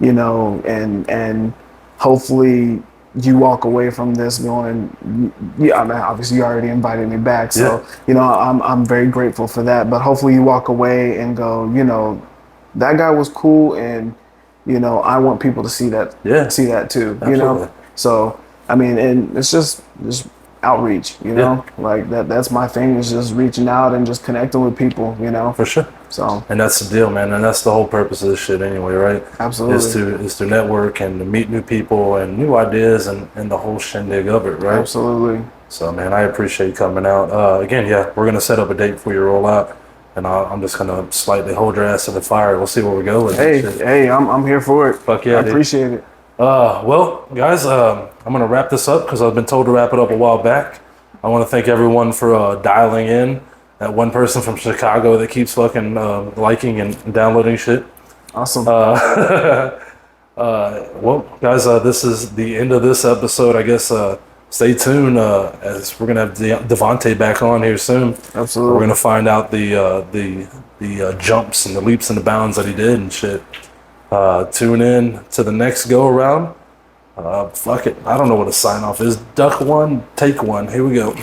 and hopefully you walk away from this going, I mean, obviously you already invited me back, so I'm very grateful for that. But hopefully you walk away and go, that guy was cool, and I want people to see that too. Absolutely. So I mean, and it's just outreach, like that's my thing, is just reaching out and just connecting with people, For sure. So, and that's the deal, man, and that's the whole purpose of this shit anyway, right? Absolutely. Is to network and to meet new people and new ideas and the whole shindig of it, right? Absolutely. So, man, I appreciate you coming out. Again, we're gonna set up a date for you to roll out, and I'm just gonna slightly hold your ass to the fire. We'll see where we go with it. Hey, I'm here for it. Fuck yeah, I appreciate it. Well, guys, I'm gonna wrap this up because I've been told to wrap it up a while back. I want to thank everyone for dialing in. That one person from Chicago that keeps fucking liking and downloading shit. Awesome. Well, guys, this is the end of this episode. I guess stay tuned as we're gonna have Devan'te back on here soon. Absolutely. We're gonna find out the jumps and the leaps and the bounds that he did and shit. Tune in to the next go around. Fuck it. I don't know what a sign off is. Duck one, take one. Here we go.